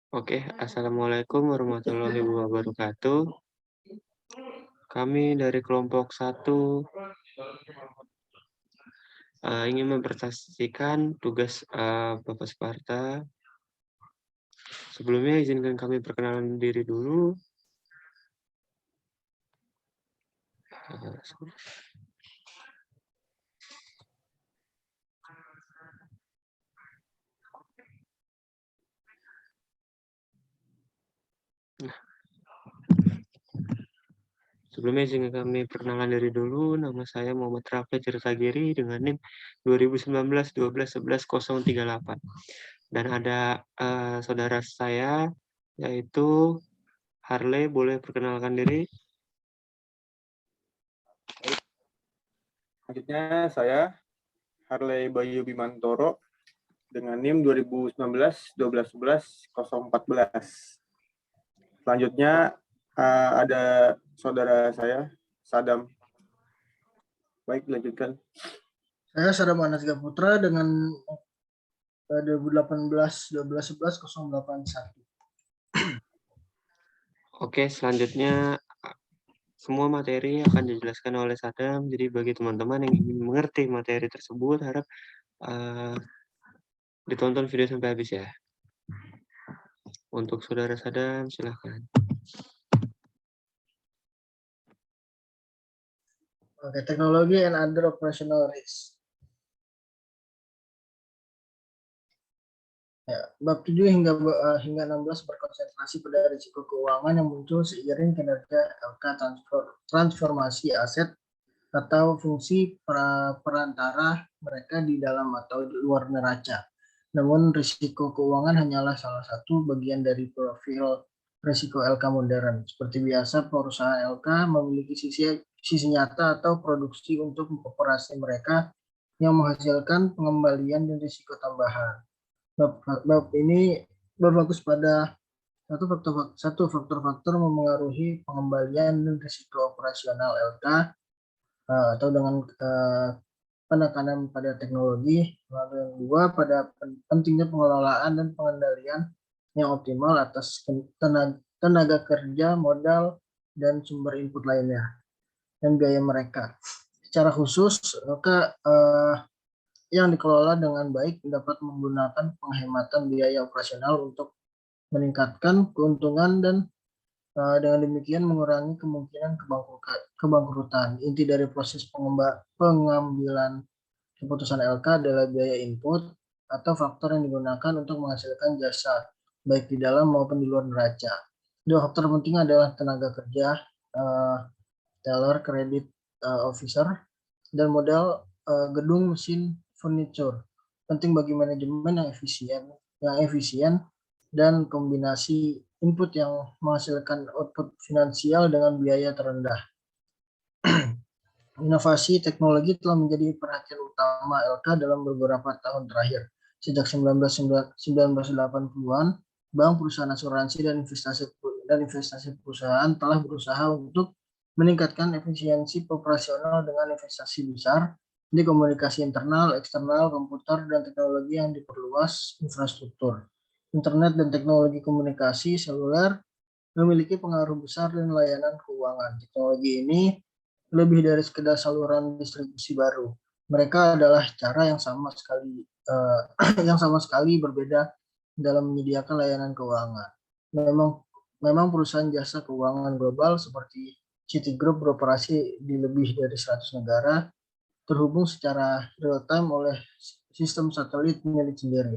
Oke, Assalamualaikum warahmatullahi wabarakatuh. Kami dari kelompok 1 ingin mempresentasikan tugas Bapak Suparta. Sebelumnya izinkan kami perkenalan diri dulu. Sebelumnya izinkan kami perkenalan diri dulu. Nama saya Muhammad Rafi Tirtagiri dengan NIM 2019 12 11 038. Dan ada saudara saya yaitu Harley, boleh perkenalkan diri? Selanjutnya saya Harley Bayu Bimantoro dengan NIM 2019 12 11 014. Selanjutnya ada saudara saya Sadam. Baik, lanjutkan. Saya Sadam Anas Gaputra dengan 2018 12 11 081. Oke, selanjutnya semua materi akan dijelaskan oleh Sadam. Jadi bagi teman-teman yang ingin mengerti materi tersebut, harap ditonton video sampai habis ya. Untuk saudara Sadam, silahkan. Oke, teknologi and other operational risk. Ya, bab 7 hingga 16 berkonsentrasi pada risiko keuangan yang muncul seiring kinerja LK transformasi aset atau fungsi perantara mereka di dalam atau di luar neraca. Namun risiko keuangan hanyalah salah satu bagian dari profil risiko LK modern. Seperti biasa, perusahaan LK memiliki sisi nyata atau produksi untuk operasi mereka yang menghasilkan pengembalian dan risiko tambahan. Bab ini berfokus pada satu faktor-faktor memengaruhi pengembalian dan risiko operasional LK atau dengan penekanan pada teknologi. Lalu yang kedua pada pentingnya pengelolaan dan pengendalian yang optimal atas tenaga kerja, modal, dan sumber input lainnya dan biaya mereka. Secara khusus, maka yang dikelola dengan baik dapat menggunakan penghematan biaya operasional untuk meningkatkan keuntungan dan dengan demikian mengurangi kemungkinan kebangkrutan. Inti dari proses pengambilan keputusan LK adalah biaya input atau faktor yang digunakan untuk menghasilkan jasa, baik di dalam maupun di luar neraca. Dua faktor penting adalah tenaga kerja, teller, credit officer, dan modal gedung, mesin, furniture. Penting bagi manajemen yang efisien dan kombinasi input yang menghasilkan output finansial dengan biaya terendah. Inovasi teknologi telah menjadi perhatian utama LK dalam beberapa tahun terakhir. Sejak 1980-an, bank, perusahaan asuransi, dan investasi perusahaan telah berusaha untuk meningkatkan efisiensi operasional dengan investasi besar di komunikasi internal, eksternal, komputer, dan teknologi yang diperluas infrastruktur. Internet dan teknologi komunikasi seluler memiliki pengaruh besar dan layanan keuangan. Teknologi ini lebih dari sekedar saluran distribusi baru. Mereka adalah cara yang sama sekali berbeda dalam menyediakan layanan keuangan. Memang perusahaan jasa keuangan global seperti Citigroup beroperasi di lebih dari 100 negara, terhubung secara real-time oleh sistem satelit milik sendiri.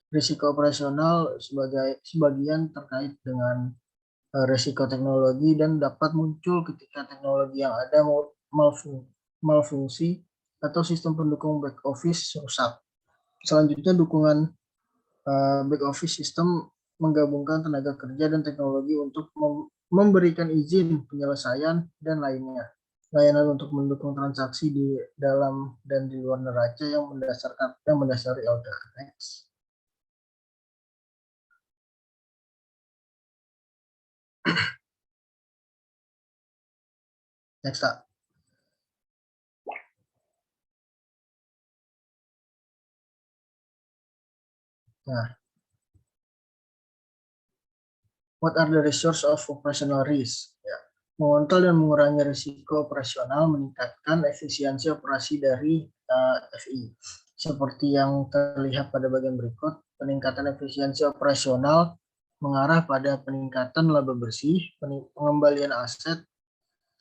Risiko operasional sebagian terkait dengan risiko teknologi dan dapat muncul ketika teknologi yang ada malfungsi atau sistem pendukung back office rusak. Selanjutnya, dukungan back office sistem menggabungkan tenaga kerja dan teknologi untuk memberikan izin penyelesaian dan lainnya. Layanan untuk mendukung transaksi di dalam dan di luar neraca yang mendasari LK. Next. Next up. Nah, What are the resource of operational risk? Ya. Mengontrol dan mengurangi risiko operasional meningkatkan efisiensi operasi dari FI. Seperti yang terlihat pada bagian berikut, peningkatan efisiensi operasional mengarah pada peningkatan laba bersih, pengembalian aset,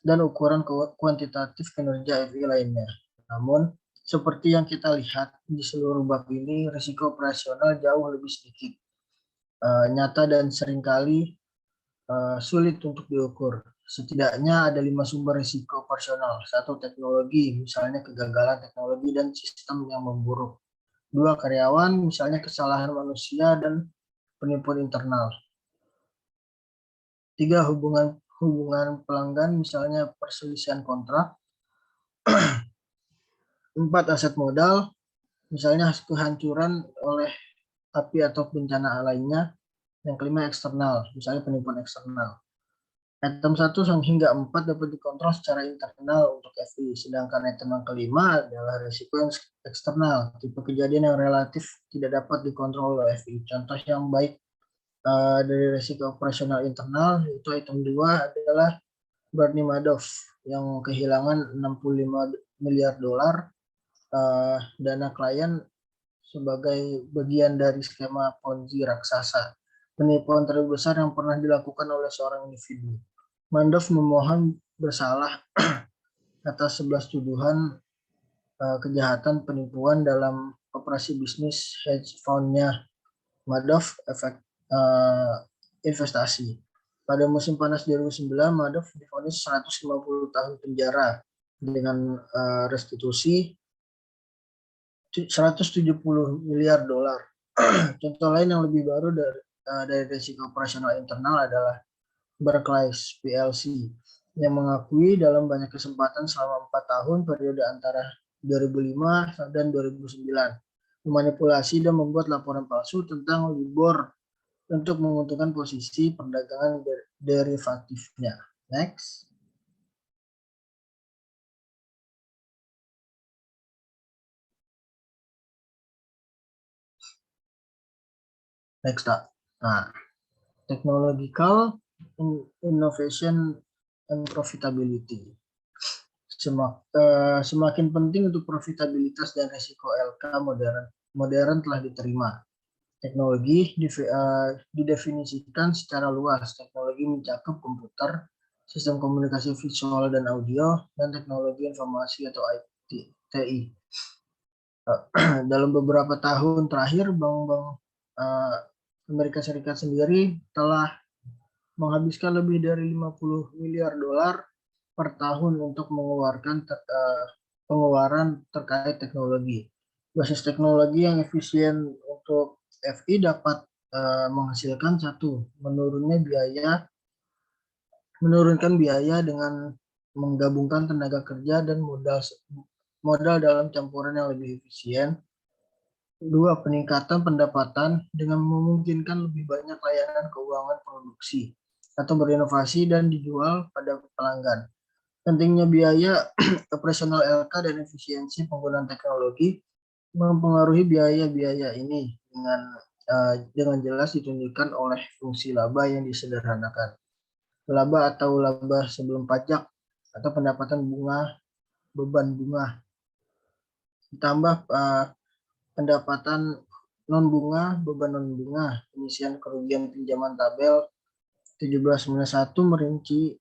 dan ukuran kuantitatif kinerja FI lainnya. Namun, seperti yang kita lihat di seluruh bab ini, risiko operasional jauh lebih sedikit, nyata dan seringkali sulit untuk diukur. Setidaknya ada 5 sumber risiko operasional. 1, teknologi, misalnya kegagalan teknologi dan sistem yang memburuk. 2, karyawan, misalnya kesalahan manusia dan penipuan internal. 3, hubungan pelanggan, misalnya perselisihan kontrak. 4, aset modal, misalnya kehancuran oleh api atau bencana lainnya. Yang kelima, eksternal, misalnya penipuan eksternal. Item 1 hingga 4 dapat dikontrol secara internal untuk FI, sedangkan item yang kelima adalah risiko yang eksternal, tipe kejadian yang relatif tidak dapat dikontrol oleh FI. Contoh yang baik dari risiko operasional internal itu item 2 adalah Bernie Madoff yang kehilangan 65 miliar dolar dana klien sebagai bagian dari skema Ponzi raksasa, penipuan terbesar yang pernah dilakukan oleh seorang individu. Madoff memohon bersalah atas 11 tuduhan kejahatan penipuan dalam operasi bisnis hedge fund-nya Madoff Efek Investasi. Pada musim panas 2009, Madoff divonis 150 tahun penjara dengan restitusi 170 miliar dolar. Contoh lain yang lebih baru dari risiko operasional internal adalah Barclays PLC yang mengakui dalam banyak kesempatan selama 4 tahun periode antara 2005 dan 2009 memanipulasi dan membuat laporan palsu tentang LIBOR untuk menguntungkan posisi perdagangan derivatifnya. Next. Next up. Nah, technological innovation and profitability. Semakin penting untuk profitabilitas dan risiko LK modern telah diterima. Teknologi didefinisikan secara luas. Teknologi mencakup komputer, sistem komunikasi visual dan audio, dan teknologi informasi atau TI. Dalam beberapa tahun terakhir, bank-bank Amerika Serikat sendiri telah menghabiskan lebih dari 50 miliar dolar per tahun untuk mengeluarkan pengeluaran terkait teknologi. Basis teknologi yang efisien untuk FI dapat menghasilkan menurunkan biaya dengan menggabungkan tenaga kerja dan modal dalam campuran yang lebih efisien. 2, peningkatan pendapatan dengan memungkinkan lebih banyak layanan keuangan produksi atau berinovasi dan dijual pada pelanggan. Pentingnya biaya operasional LK dan efisiensi penggunaan teknologi mempengaruhi biaya-biaya ini dengan jelas ditunjukkan oleh fungsi laba yang disederhanakan. Laba atau laba sebelum pajak atau pendapatan beban bunga. Ditambah pendapatan non bunga, beban non bunga. Penyisian kerugian pinjaman tabel 1791 merinci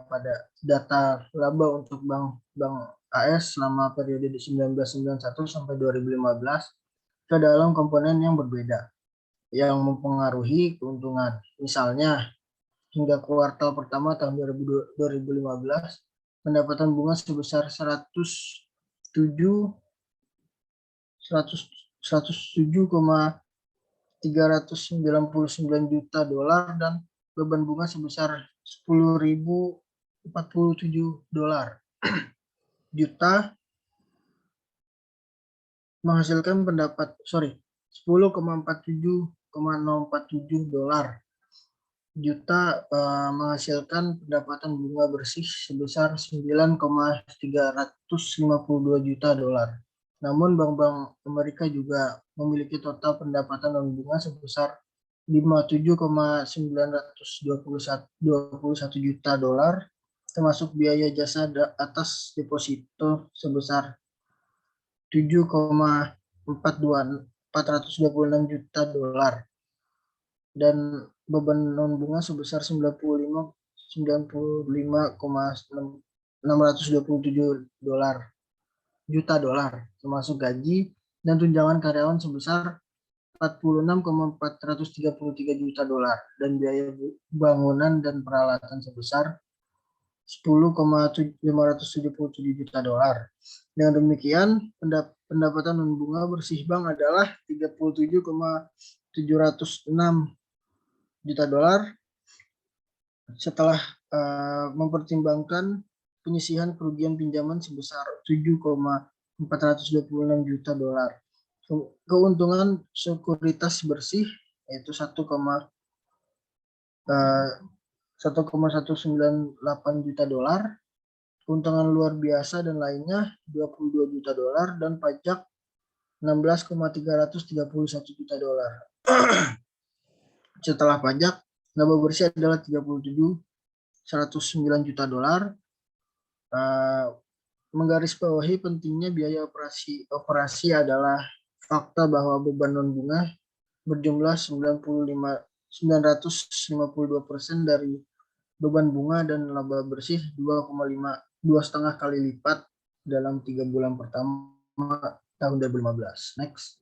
pada data laba untuk bank AS selama periode 1991 sampai 2015 ke dalam komponen yang berbeda yang mempengaruhi keuntungan. Misalnya, hingga kuartal pertama tahun 2015, pendapatan bunga sebesar 107,399 juta dolar dan beban bunga sebesar 10.047 dolar juta menghasilkan 10,47,047 dolar juta menghasilkan pendapatan bunga bersih sebesar 9,352 juta dolar. Namun bank-bank Amerika juga memiliki total pendapatan non bunga sebesar 57,921 juta dolar, termasuk biaya jasa atas deposito sebesar 7,426 juta dolar dan beban non bunga sebesar 95,627 juta dolar, termasuk gaji dan tunjangan karyawan sebesar 46,433 juta dolar dan biaya bangunan dan peralatan sebesar 10,577 juta dolar. Dengan demikian, pendapatan non bunga bersih bank adalah 37,706 juta dolar setelah mempertimbangkan penyisihan kerugian pinjaman sebesar 7,426 juta dolar. Keuntungan sekuritas bersih yaitu 1,198 juta dolar, keuntungan luar biasa dan lainnya 22 juta dolar, dan pajak 16,331 juta dolar. Setelah pajak, laba bersih adalah 37,109 juta dolar. Menggarisbawahi pentingnya biaya operasi adalah fakta bahwa beban non bunga berjumlah 952% dari beban bunga dan laba bersih 2,5 kali lipat dalam 3 bulan pertama tahun 2015. Next.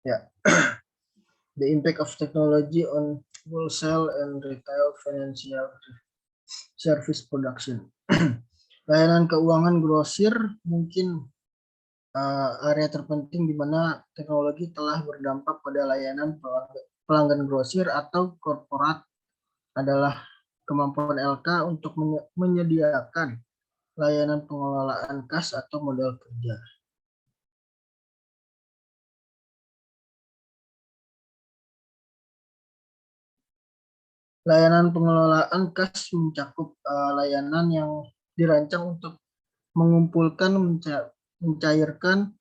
Ya. The impact of technology on wholesale and retail financial service production. Layanan keuangan grosir mungkin area terpenting di mana teknologi telah berdampak pada layanan pelanggan grosir atau korporat adalah kemampuan LK untuk menyediakan layanan pengelolaan kas atau modal kerja. Layanan pengelolaan kas mencakup layanan yang dirancang untuk mengumpulkan, mencairkan,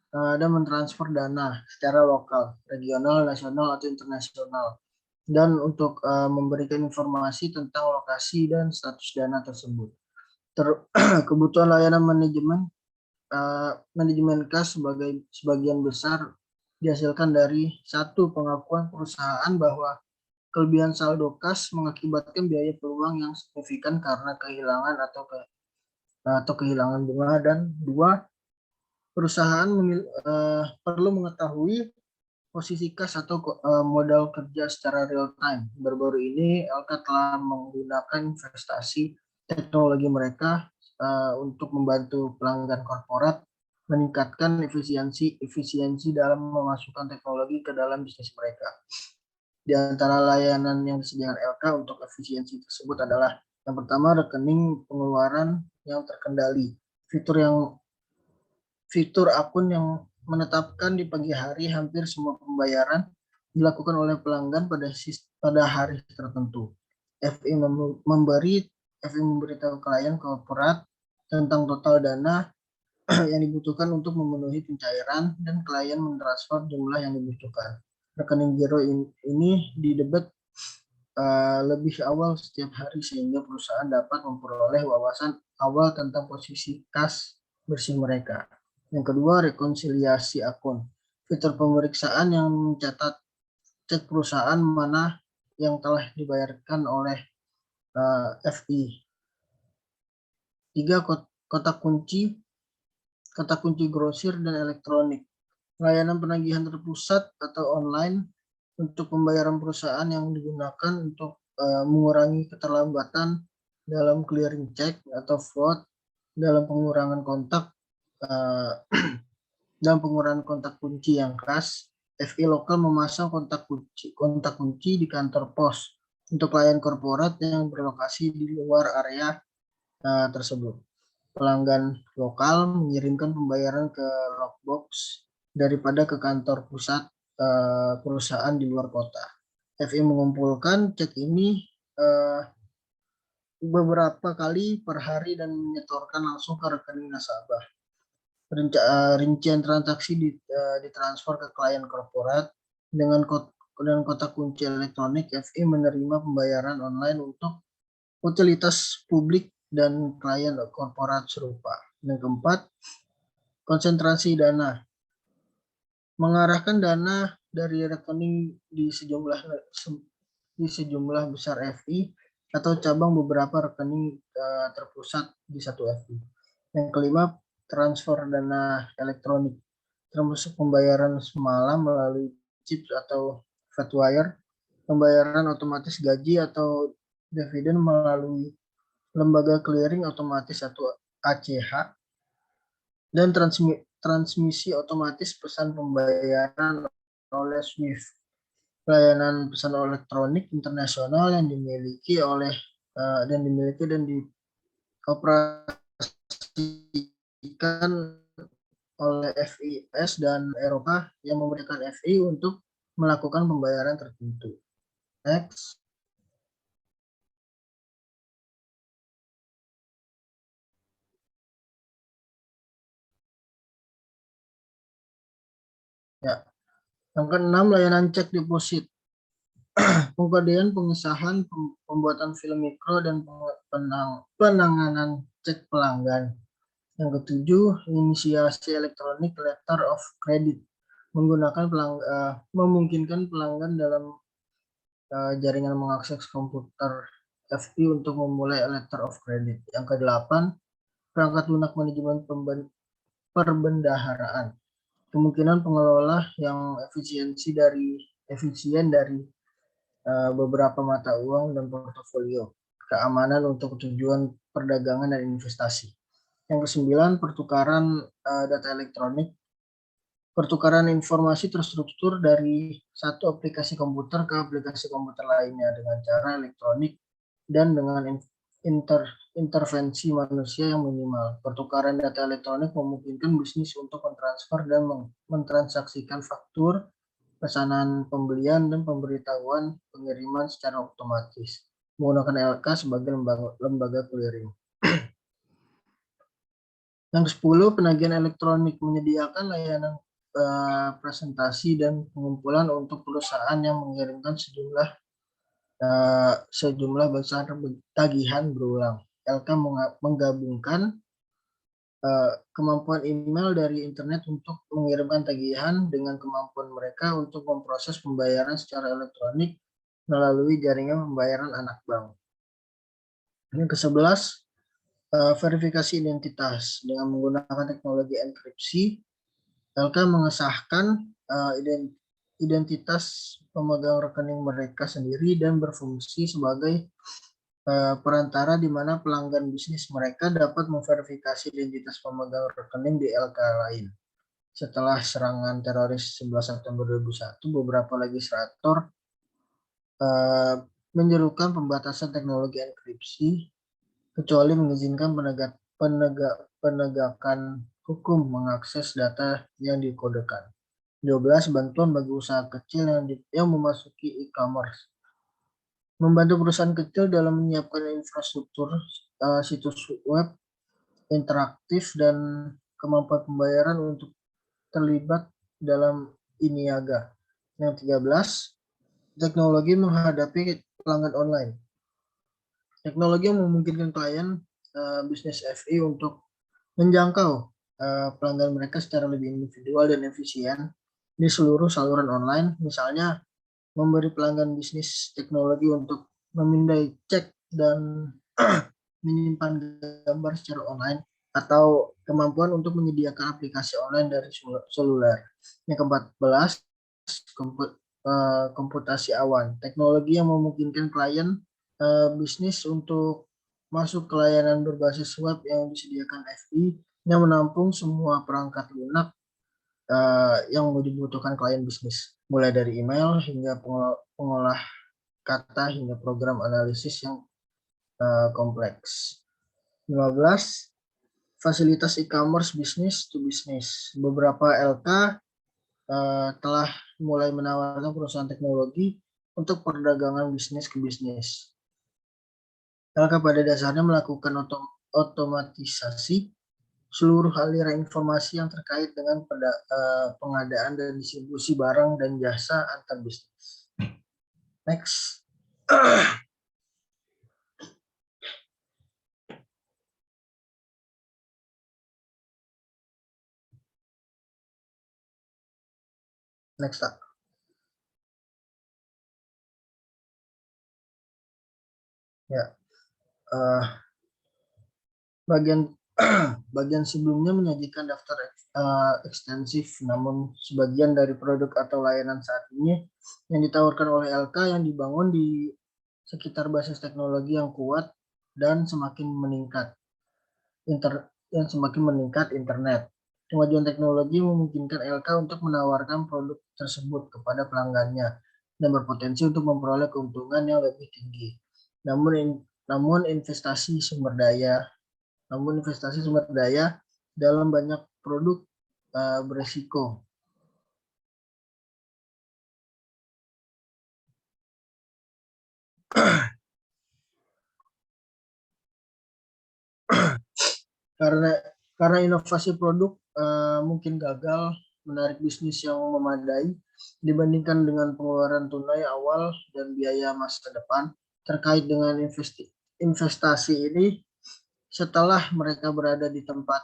dan mentransfer dana secara lokal, regional, nasional, atau internasional, dan untuk memberikan informasi tentang lokasi dan status dana tersebut. Kebutuhan layanan manajemen kas sebagian besar dihasilkan dari satu, pengakuan perusahaan bahwa kelebihan saldo kas mengakibatkan biaya peluang yang signifikan karena kehilangan atau kehilangan bunga, dan dua, perusahaan perlu mengetahui posisi kas atau modal kerja secara real time. Baru-baru ini LK telah menggunakan investasi teknologi mereka untuk membantu pelanggan korporat meningkatkan efisiensi dalam memasukkan teknologi ke dalam bisnis mereka. Di antara layanan yang disediakan LK untuk efisiensi tersebut adalah yang pertama, rekening pengeluaran yang terkendali. Fitur akun yang menetapkan di pagi hari hampir semua pembayaran dilakukan oleh pelanggan pada hari tertentu. FI memberitahu klien korporat tentang total dana yang dibutuhkan untuk memenuhi pencairan, dan klien mentransfer jumlah yang dibutuhkan. Rekening giro ini didebet lebih awal setiap hari sehingga perusahaan dapat memperoleh wawasan awal tentang posisi kas bersih mereka. Yang kedua, rekonsiliasi akun. Fitur pemeriksaan yang mencatat cek perusahaan mana yang telah dibayarkan oleh FI. 3, kotak kunci grosir dan elektronik. Layanan penagihan terpusat atau online untuk pembayaran perusahaan yang digunakan untuk mengurangi keterlambatan dalam clearing check atau fraud, dalam pengurangan kontak kunci yang khas. FI lokal memasang kontak kunci di kantor pos untuk klien korporat yang berlokasi di luar area tersebut. Pelanggan lokal mengirimkan pembayaran ke lockbox daripada ke kantor pusat perusahaan di luar kota. FI mengumpulkan cek ini eh, beberapa kali per hari dan menyetorkan langsung ke rekening nasabah. Rincian transaksi ditransfer ke klien korporat dengan kotak kunci elektronik. FI menerima pembayaran online untuk utilitas publik dan klien korporat serupa. Yang keempat, konsentrasi dana. Mengarahkan dana dari rekening di sejumlah besar FI atau cabang beberapa rekening terpusat di satu FI. Yang kelima, transfer dana elektronik, termasuk pembayaran semalam melalui chip atau Fedwire, pembayaran otomatis gaji atau dividen melalui lembaga clearing otomatis atau ACH, dan transmisi otomatis pesan pembayaran oleh SWIFT, pelayanan pesan elektronik internasional yang dimiliki dan dioperasikan oleh FIS dan Eropa yang memberikan FI untuk melakukan pembayaran tertentu. Next. Ya. Yang keenam, layanan cek deposit. Pengkodean, pengesahan, pembuatan film mikro, dan penanganan cek pelanggan. Yang ketujuh, inisiasi elektronik letter of credit, memungkinkan pelanggan dalam jaringan mengakses komputer FI untuk memulai letter of credit. Yang kedelapan, perangkat lunak manajemen perbendaharaan. Kemungkinan pengelola yang efisien dari beberapa mata uang dan portofolio, keamanan untuk tujuan perdagangan dan investasi. Yang kesembilan, pertukaran data elektronik, pertukaran informasi terstruktur dari satu aplikasi komputer ke aplikasi komputer lainnya dengan cara elektronik dan dengan intervensi manusia yang minimal. Pertukaran data elektronik memungkinkan bisnis untuk mentransfer dan mentransaksikan faktur, pesanan pembelian, dan pemberitahuan pengiriman secara otomatis menggunakan LK sebagai lembaga clearing. Yang ke-10, penagihan elektronik, menyediakan layanan presentasi dan pengumpulan untuk perusahaan yang mengirimkan sejumlah besar tagihan berulang. LK menggabungkan kemampuan email dari internet untuk mengirimkan tagihan dengan kemampuan mereka untuk memproses pembayaran secara elektronik melalui jaringan pembayaran anak bank. Yang ke-11, verifikasi identitas dengan menggunakan teknologi enkripsi. LK mengesahkan identitas pemegang rekening mereka sendiri dan berfungsi sebagai perantara di mana pelanggan bisnis mereka dapat memverifikasi identitas pemegang rekening di LK lain. Setelah serangan teroris 11 September 2001, beberapa legislator menyerukan pembatasan teknologi enkripsi kecuali mengizinkan penegakan hukum mengakses data yang dikodekan. 12, bantuan bagi usaha kecil yang memasuki e-commerce. Membantu perusahaan kecil dalam menyiapkan infrastruktur situs web interaktif dan kemampuan pembayaran untuk terlibat dalam e-niaga. Yang 13, teknologi menghadapi pelanggan online. Teknologi yang memungkinkan klien bisnis FI untuk menjangkau pelanggan mereka secara lebih individual dan efisien di seluruh saluran online, misalnya memberi pelanggan bisnis teknologi untuk memindai cek dan menyimpan gambar secara online, atau kemampuan untuk menyediakan aplikasi online dari seluler. Yang ke-14, komputasi awan, teknologi yang memungkinkan klien bisnis untuk masuk ke layanan berbasis web yang disediakan FI yang menampung semua perangkat lunak yang dibutuhkan klien bisnis, mulai dari email hingga pengolah kata hingga program analisis yang kompleks. 15, fasilitas e-commerce business to business. Beberapa LK telah mulai menawarkan perusahaan teknologi untuk perdagangan bisnis ke bisnis. LK pada dasarnya melakukan otomatisasi seluruh aliran informasi yang terkait dengan pengadaan dan distribusi barang dan jasa antar bisnis. Next. Next up. Ya, bagian bagian sebelumnya menyajikan daftar ekstensif, namun sebagian dari produk atau layanan saat ini yang ditawarkan oleh LK yang dibangun di sekitar basis teknologi yang kuat dan semakin meningkat internet. Kemajuan teknologi memungkinkan LK untuk menawarkan produk tersebut kepada pelanggannya dan berpotensi untuk memperoleh keuntungan yang lebih tinggi. Namun investasi sumber daya dalam banyak produk beresiko. Karena inovasi produk mungkin gagal menarik bisnis yang memadai dibandingkan dengan pengeluaran tunai awal dan biaya masa depan terkait dengan investasi ini. Setelah mereka berada di tempat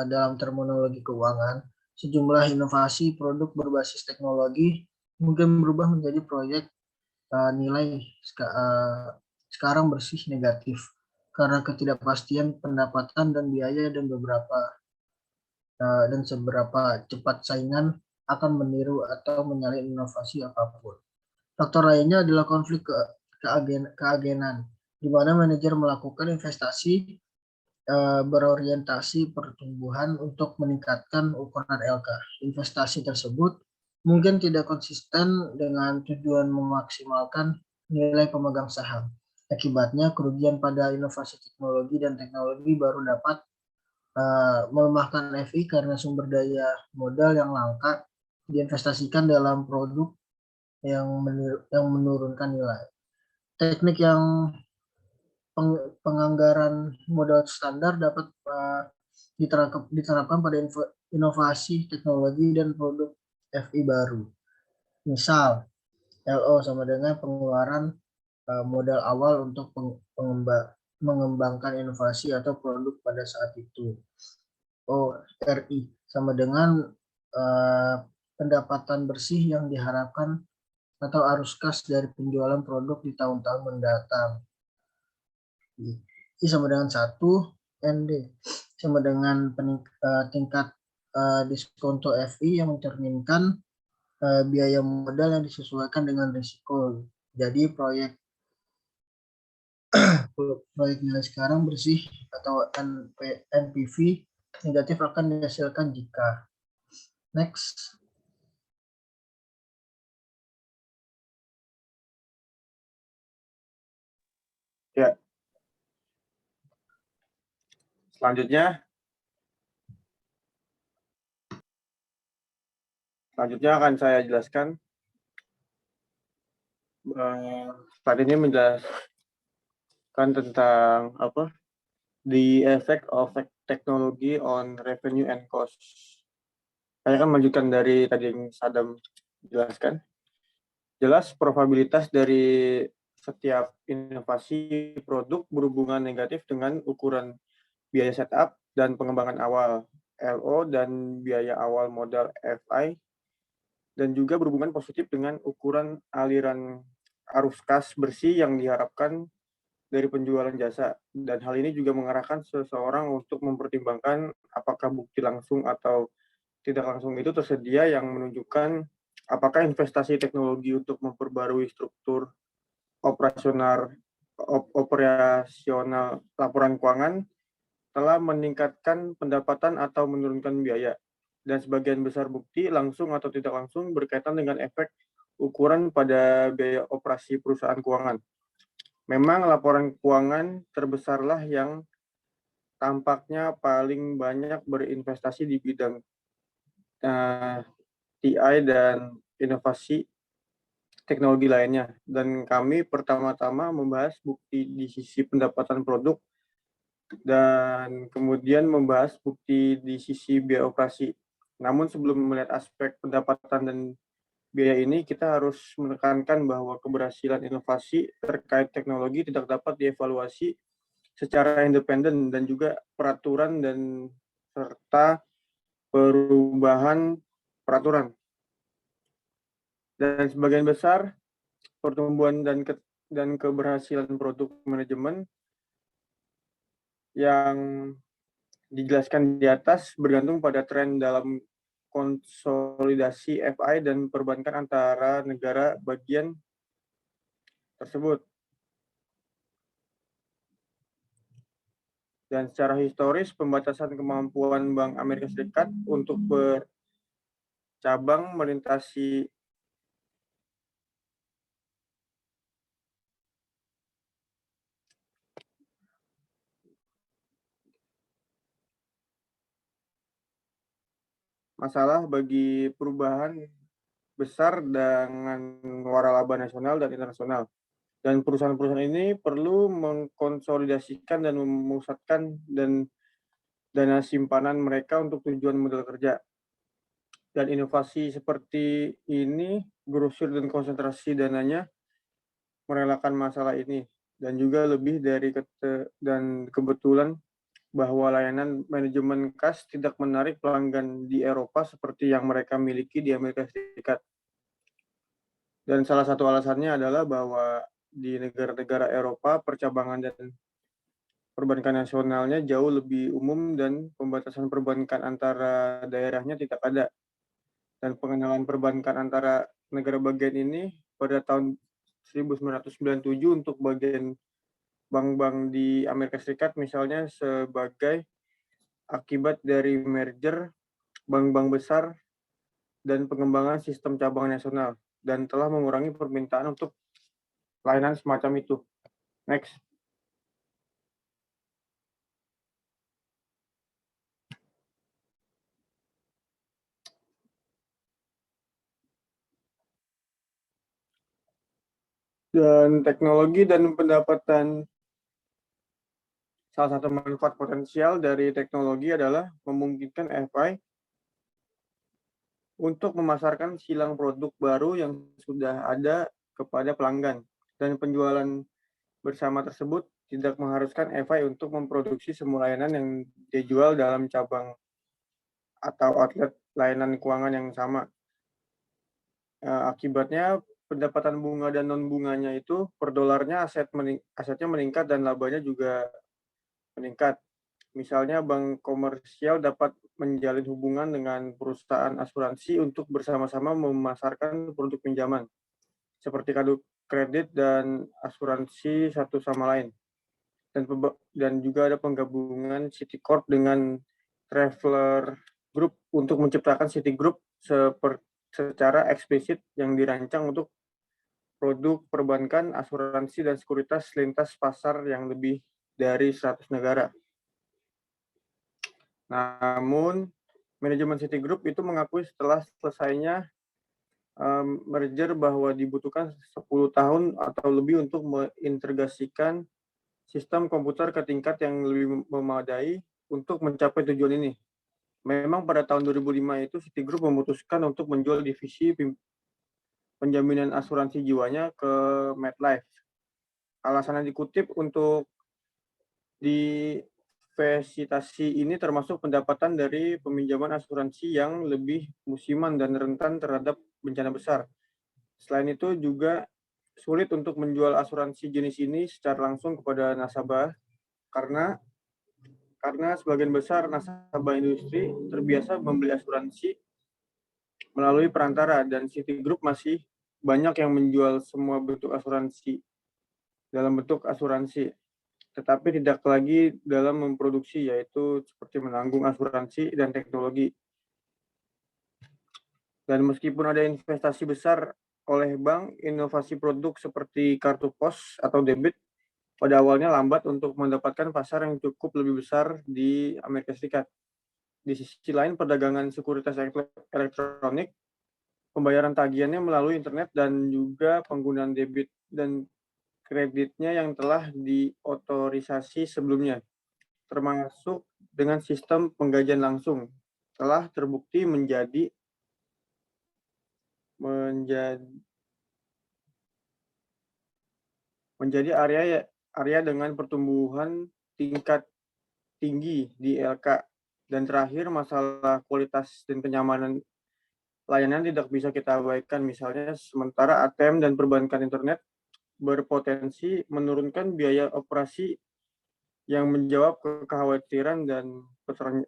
dalam terminologi keuangan, sejumlah inovasi produk berbasis teknologi mungkin berubah menjadi proyek nilai sekarang bersih negatif karena ketidakpastian pendapatan dan biaya dan seberapa cepat saingan akan meniru atau menyalin inovasi apapun. Faktor lainnya adalah konflik keagenan, di mana manajer melakukan investasi berorientasi pertumbuhan untuk meningkatkan ukuran LK. Investasi tersebut mungkin tidak konsisten dengan tujuan memaksimalkan nilai pemegang saham. Akibatnya, kerugian pada inovasi teknologi dan teknologi baru dapat melemahkan FI karena sumber daya modal yang langka diinvestasikan dalam produk yang menurunkan nilai. Teknik yang penganggaran modal standar dapat diterapkan pada inovasi teknologi dan produk FI baru. Misal, LO sama dengan pengeluaran modal awal untuk mengembangkan inovasi atau produk pada saat itu. ORI sama dengan pendapatan bersih yang diharapkan atau arus kas dari penjualan produk di tahun-tahun mendatang. I sama dengan 1, ND sama dengan tingkat diskonto FI yang mencerminkan biaya modal yang disesuaikan dengan risiko. Jadi proyek nilai sekarang bersih atau NPV negatif akan dihasilkan jika next. Ya. Selanjutnya akan saya jelaskan. Slide ini menjelaskan tentang the effect of technology on revenue and cost. Saya akan melanjutkan dari tadi yang Sadam jelaskan. Jelas probabilitas dari setiap inovasi produk berhubungan negatif dengan ukuran biaya setup dan pengembangan awal LO dan biaya awal modal FI, dan juga berhubungan positif dengan ukuran aliran arus kas bersih yang diharapkan dari penjualan jasa. Dan hal ini juga mengarahkan seseorang untuk mempertimbangkan apakah bukti langsung atau tidak langsung itu tersedia yang menunjukkan apakah investasi teknologi untuk memperbarui struktur operasional laporan keuangan telah meningkatkan pendapatan atau menurunkan biaya. Dan sebagian besar bukti langsung atau tidak langsung berkaitan dengan efek ukuran pada biaya operasi perusahaan keuangan. Memang laporan keuangan terbesarlah yang tampaknya paling banyak berinvestasi di bidang TI dan inovasi teknologi lainnya. Dan kami pertama-tama membahas bukti di sisi pendapatan produk dan kemudian membahas bukti di sisi biaya operasi. Namun sebelum melihat aspek pendapatan dan biaya ini, kita harus menekankan bahwa keberhasilan inovasi terkait teknologi tidak dapat dievaluasi secara independen dan juga peraturan dan serta perubahan peraturan. Dan sebagian besar pertumbuhan dan keberhasilan produk manajemen yang dijelaskan di atas bergantung pada tren dalam konsolidasi FI dan perbankan antara negara bagian tersebut. Dan secara historis, pembatasan kemampuan Bank Amerika Serikat untuk bercabang melintasi masalah bagi perubahan besar dengan waralaba nasional dan internasional. Dan perusahaan-perusahaan ini perlu mengkonsolidasikan dan memusatkan dana simpanan mereka untuk tujuan modal kerja. Dan inovasi seperti ini, grosir dan konsentrasi dananya merelakan masalah ini. Dan juga lebih dari dan kebetulan bahwa layanan manajemen kas tidak menarik pelanggan di Eropa seperti yang mereka miliki di Amerika Serikat. Dan salah satu alasannya adalah bahwa di negara-negara Eropa, percabangan dan perbankan nasionalnya jauh lebih umum dan pembatasan perbankan antara daerahnya tidak ada. Dan pengenalan perbankan antara negara bagian ini pada tahun 1997 untuk bagian bank-bank di Amerika Serikat misalnya sebagai akibat dari merger bank-bank besar dan pengembangan sistem cabang nasional dan telah mengurangi permintaan untuk layanan semacam itu. Next. Dan teknologi dan pendapatan, salah satu manfaat potensial dari teknologi adalah memungkinkan FI untuk memasarkan silang produk baru yang sudah ada kepada pelanggan. Dan penjualan bersama tersebut tidak mengharuskan FI untuk memproduksi semua layanan yang dijual dalam cabang atau outlet layanan keuangan yang sama. Akibatnya pendapatan bunga dan non bunganya itu per dolarnya asetnya meningkat dan labanya juga meningkat. Misalnya bank komersial dapat menjalin hubungan dengan perusahaan asuransi untuk bersama-sama memasarkan produk pinjaman seperti kartu kredit dan asuransi satu sama lain. Dan juga ada penggabungan Citicorp dengan Traveler Group untuk menciptakan Citigroup secara eksplisit yang dirancang untuk produk perbankan, asuransi, dan sekuritas lintas pasar yang lebih dari 100 negara. Namun, manajemen Citigroup itu mengakui setelah selesainya merger bahwa dibutuhkan 10 tahun atau lebih untuk mengintegrasikan sistem komputer ke tingkat yang lebih memadai untuk mencapai tujuan ini. Memang pada tahun 2005 itu Citigroup memutuskan untuk menjual divisi penjaminan asuransi jiwanya ke MetLife. Alasan yang dikutip untuk divestasi ini termasuk pendapatan dari peminjaman asuransi yang lebih musiman dan rentan terhadap bencana besar. Selain itu juga sulit untuk menjual asuransi jenis ini secara langsung kepada nasabah karena sebagian besar nasabah industri terbiasa membeli asuransi melalui perantara dan Citigroup masih banyak yang menjual semua bentuk asuransi dalam bentuk asuransi, tetapi tidak lagi dalam memproduksi, yaitu seperti menanggung asuransi dan teknologi. Dan meskipun ada investasi besar oleh bank, inovasi produk seperti kartu pos atau debit pada awalnya lambat untuk mendapatkan pasar yang cukup lebih besar di Amerika Serikat. Di sisi lain, perdagangan sekuritas elektronik, pembayaran tagihannya melalui internet dan juga penggunaan debit dan kreditnya yang telah diotorisasi sebelumnya, termasuk dengan sistem penggajian langsung, telah terbukti menjadi area dengan pertumbuhan tingkat tinggi di LK. Dan terakhir, masalah kualitas dan kenyamanan layanan tidak bisa kita abaikan. Misalnya, sementara ATM dan perbankan internet berpotensi menurunkan biaya operasi yang menjawab kekhawatiran dan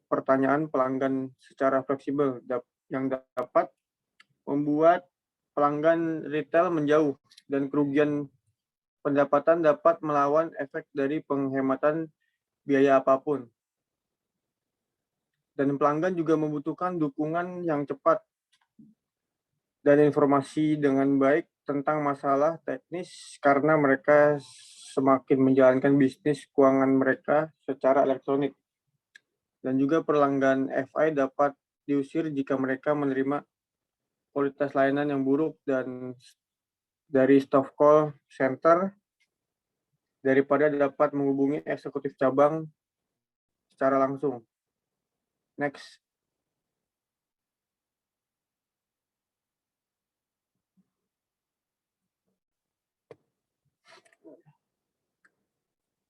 pertanyaan pelanggan secara fleksibel yang dapat membuat pelanggan retail menjauh dan kerugian pendapatan dapat melawan efek dari penghematan biaya apapun. Dan pelanggan juga membutuhkan dukungan yang cepat dan informasi dengan baik tentang masalah teknis karena mereka semakin menjalankan bisnis keuangan mereka secara elektronik. Dan juga pelanggan FI dapat diusir jika mereka menerima kualitas layanan yang buruk dan dari staff call center daripada dapat menghubungi eksekutif cabang secara langsung. Next.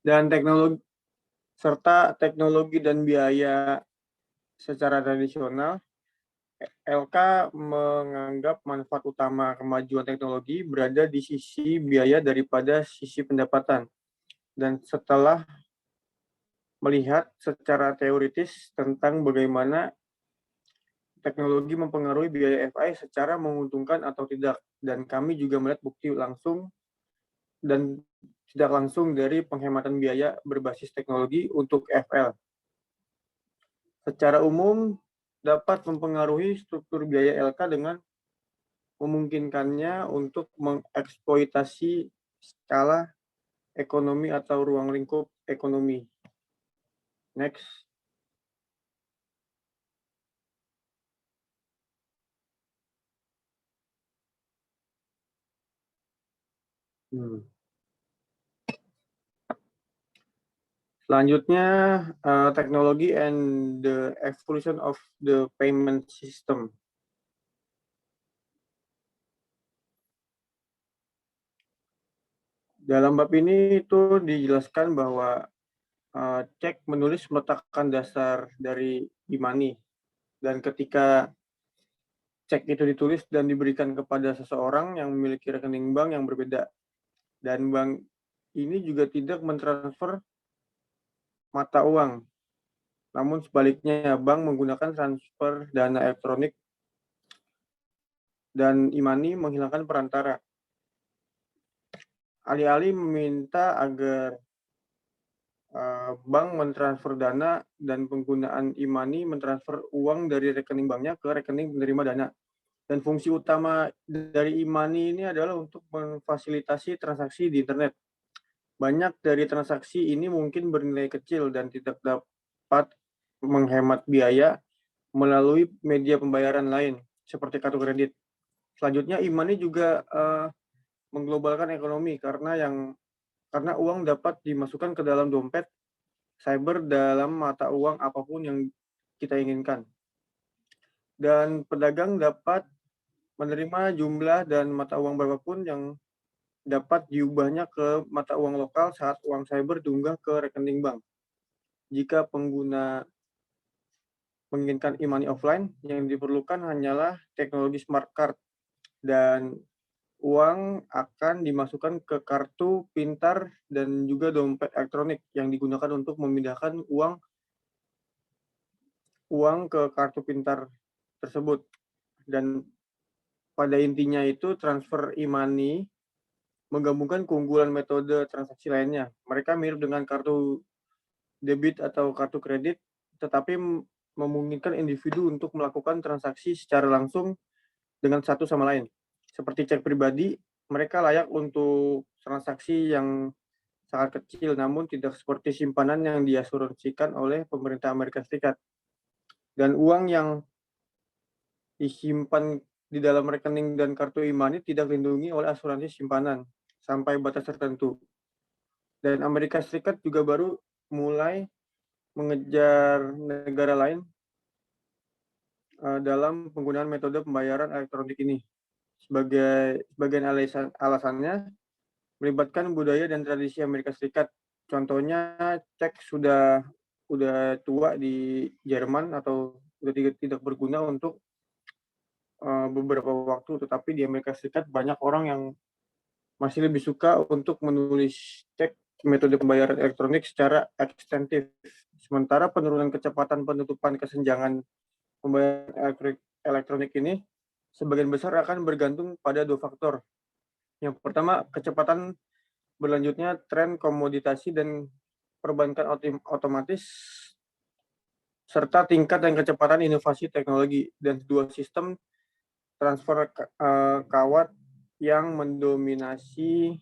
Dan teknologi dan biaya secara tradisional, LK menganggap manfaat utama kemajuan teknologi berada di sisi biaya daripada sisi pendapatan. Dan setelah melihat secara teoritis tentang bagaimana teknologi mempengaruhi biaya FI secara menguntungkan atau tidak, dan kami juga melihat bukti langsung dan tidak langsung dari penghematan biaya berbasis teknologi untuk FL. Secara umum, dapat mempengaruhi struktur biaya LK dengan memungkinkannya untuk mengeksploitasi skala ekonomi atau ruang lingkup ekonomi. Next. Selanjutnya, teknologi and the evolution of the payment system. Dalam bab ini itu dijelaskan bahwa cek menulis meletakkan dasar dari e-money. Dan ketika cek itu ditulis dan diberikan kepada seseorang yang memiliki rekening bank yang berbeda. Dan bank ini juga tidak mentransfer mata uang. Namun sebaliknya, bank menggunakan transfer dana elektronik dan e-money menghilangkan perantara. Alih-alih meminta agar bank mentransfer dana dan penggunaan e-money mentransfer uang dari rekening banknya ke rekening penerima dana. Dan fungsi utama dari e-money ini adalah untuk memfasilitasi transaksi di internet. Banyak dari transaksi ini mungkin bernilai kecil dan tidak dapat menghemat biaya melalui media pembayaran lain, seperti kartu kredit. Selanjutnya, e-money juga mengglobalkan ekonomi karena uang dapat dimasukkan ke dalam dompet cyber dalam mata uang apapun yang kita inginkan. Dan pedagang dapat menerima jumlah dan mata uang berapapun yang dapat diubahnya ke mata uang lokal saat uang cyber diunggah ke rekening bank. Jika pengguna menginginkan e-money offline, yang diperlukan hanyalah teknologi smart card dan uang akan dimasukkan ke kartu pintar dan juga dompet elektronik yang digunakan untuk memindahkan uang ke kartu pintar tersebut. Dan pada intinya itu transfer e-money menggabungkan keunggulan metode transaksi lainnya. Mereka mirip dengan kartu debit atau kartu kredit, tetapi memungkinkan individu untuk melakukan transaksi secara langsung dengan satu sama lain. Seperti cek pribadi, mereka layak untuk transaksi yang sangat kecil, namun tidak seperti simpanan yang diasuransikan oleh pemerintah Amerika Serikat. Dan uang yang disimpan di dalam rekening dan kartu e-money tidak dilindungi oleh asuransi simpanan sampai batas tertentu. Dan Amerika Serikat juga baru mulai mengejar negara lain dalam penggunaan metode pembayaran elektronik ini. Sebagian alasannya melibatkan budaya dan tradisi Amerika Serikat. Contohnya cek sudah tua di Jerman atau sudah tidak berguna untuk beberapa waktu, tetapi di Amerika Serikat banyak orang yang masih lebih suka untuk menulis cek metode pembayaran elektronik secara ekstensif. Sementara penurunan kecepatan penutupan kesenjangan pembayaran elektronik ini sebagian besar akan bergantung pada dua faktor. Yang pertama, kecepatan berlanjutnya tren komoditasi dan perbankan otomatis, serta tingkat dan kecepatan inovasi teknologi, dan dua sistem transfer kawat yang mendominasi